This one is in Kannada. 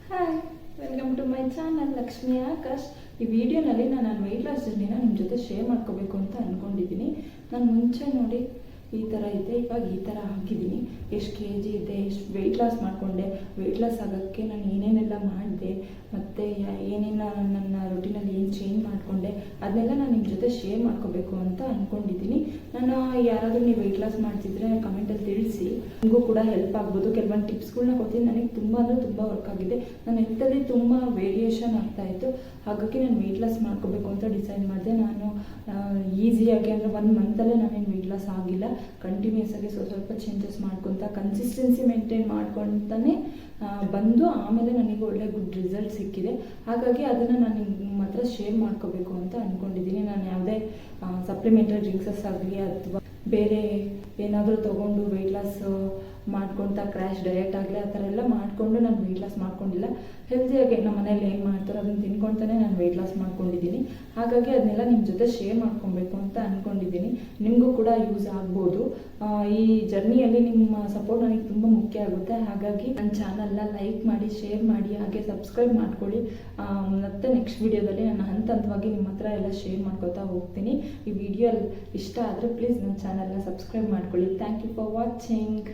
Hi, welcome to my channel Lakshmi Akash. ಈ ವಿಡಿಯೋನಲ್ಲಿ ನಾನು ವೆಯ್ಟ್ ಲಾಸ್ ಜರ್ನಿನ ನಿಮ್ಮ ಜೊತೆ ಶೇರ್ ಮಾಡ್ಕೋಬೇಕು ಅಂತ ಅಂದ್ಕೊಂಡಿದ್ದೀನಿ. ನಾನು ಮುಂಚೆ ನೋಡಿ ಈ ಥರ ಇದ್ದೆ, ಇವಾಗ ಈ ಥರ ಹಾಕಿದ್ದೀನಿ. ಎಷ್ಟು kg ಇದೆ, ಎಷ್ಟು ವೆಯ್ಟ್ ಲಾಸ್ ಮಾಡಿಕೊಂಡೆ, ವೆಯ್ಟ್ ಲಾಸ್ ಆಗೋಕ್ಕೆ ನಾನು ಏನೇನೆಲ್ಲ ಮಾಡಿದೆ, ಮತ್ತು ಏನೇನು ನನ್ನ ರೂಟೀನಲ್ಲಿ ಏನು ಚೇಂಜ್ ಮಾಡಿಕೊಂಡೆ ಅದನ್ನೆಲ್ಲ ನಾನು ನಿಮ್ಮ ಜೊತೆ ಶೇರ್ ಮಾಡ್ಕೋಬೇಕು ಅಂತ ಅಂದ್ಕೊಂಡಿದ್ದೀನಿ. ನಾನು ಯಾರಾದರೂ ನೀವು ವೆಯ್ಟ್ ಲಾಸ್ ಮಾಡ್ತಿದ್ರೆ ಕಮೆಂಟಲ್ಲಿ ತಿಳಿಸಿ, ನಿಮಗೂ ಕೂಡ ಹೆಲ್ಪ್ ಆಗ್ಬೋದು. ಕೆಲವೊಂದು ಟಿಪ್ಸ್ಗಳನ್ನ ಕೊಡ್ತೀನಿ. ನನಗೆ ತುಂಬ ಅಂದರೆ ತುಂಬ ವರ್ಕ್ ಆಗಿದೆ. ನನ್ನ ಹೆಲ್ತಲ್ಲಿ ತುಂಬ ವೇರಿಯೇಷನ್ ಆಗ್ತಾಯಿತ್ತು. ಹಾಗಾಗಿ ನಾನು ವೆಯ್ಟ್ ಲಾಸ್ ಮಾಡ್ಕೋಬೇಕು ಅಂತ ಡಿಸೈಡ್ ಮಾಡಿದೆ. ನಾನು ಈಸಿಯಾಗಿ ಅಂದರೆ 1 ಮಂತಲ್ಲೇ ನಾನೇನು ವೆಯ್ಟ್ ಲಾಸ್ ಆಗಿಲ್ಲ. ಕಂಟಿನ್ಯೂಸ್ ಆಗಿ ಸ್ವಲ್ಪ ಚೇಂಜಸ್ ಮಾಡ್ಕೊತ ಕನ್ಸಿಸ್ಟೆನ್ಸಿ ಮೇಂಟೈನ್ ಮಾಡ್ಕೊತಾನೆ ಬಂದು ಆಮೇಲೆ ನನಗೆ ಒಳ್ಳೆ ಗುಡ್ ರಿಸಲ್ಟ್ ಸಿಕ್ಕಿದೆ. ಹಾಗಾಗಿ ಅದನ್ನು ನಾನು ನಿಮ್ಮ ಹತ್ರ ಶೇರ್ ಮಾಡ್ಕೋಬೇಕು ಅಂತ ಅಂದ್ಕೊಂಡಿದ್ದೀನಿ. ನಾನು ಯಾವುದೇ ಸಪ್ಲಿಮೆಂಟರಿ ಡ್ರಿಂಕ್ಸಸ್ ಆಗಲಿ ಅಥವಾ ಬೇರೆ ಏನಾದರೂ ತೊಗೊಂಡು ವೆಯ್ಟ್ ಲಾಸ್ ಮಾಡ್ಕೊತ ಕ್ರ್ಯಾಶ್ ಡಯಟ್ ಆಗಲಿ ಆ ಥರ ಎಲ್ಲ ಮಾಡಿಕೊಂಡು ನಾನು ವೆಯ್ಟ್ ಲಾಸ್ ಮಾಡ್ಕೊಂಡಿಲ್ಲ. ಹೆಲ್ತಿಯಾಗಿ ನಮ್ಮ ಮನೇಲಿ ಏನು ಮಾಡ್ತಾರೋ ಅದನ್ನು ತಿನ್ಕೊತಾನೆ ನಾನು ವೆಯ್ಟ್ ಲಾಸ್ ಮಾಡ್ಕೊಂಡಿದ್ದೀನಿ. ಹಾಗಾಗಿ ಅದನ್ನೆಲ್ಲ ನಿಮ್ಮ ಜೊತೆ ಶೇರ್ ಮಾಡ್ಕೊಬೇಕು ಅಂತ ಅಂದ್ಕೊಂಡಿದ್ದೀನಿ. ನಿಮಗೂ ಕೂಡ ಯೂಸ್ ಆಗ್ಬೋದು. ಈ ಜರ್ನಿಯಲ್ಲಿ ನಿಮ್ಮ ಸಪೋರ್ಟ್ ನನಗೆ ತುಂಬ ಮುಖ್ಯ ಆಗುತ್ತೆ. ಹಾಗಾಗಿ ನನ್ನ ಚಾನಲ್ನ ಲೈಕ್ ಮಾಡಿ, ಶೇರ್ ಮಾಡಿ, ಹಾಗೆ ಸಬ್ಸ್ಕ್ರೈಬ್ ಮಾಡ್ಕೊಳ್ಳಿ. ಮತ್ತು ನೆಕ್ಸ್ಟ್ ವಿಡಿಯೋದಲ್ಲಿ ನಾನು ಹಂತವಾಗಿ ನಿಮ್ಮ ಹತ್ರ ಎಲ್ಲ ಶೇರ್ ಮಾಡ್ಕೊತಾ ಹೋಗ್ತೀನಿ. ಈ ವಿಡಿಯೋ ಇಷ್ಟ ಆದರೆ ಪ್ಲೀಸ್ ನನ್ನ ಚಾನಲ್ನ ಸಬ್ಸ್ಕ್ರೈಬ್ ಮಾಡ್ಕೊಳ್ಳಿ. Thank you for watching.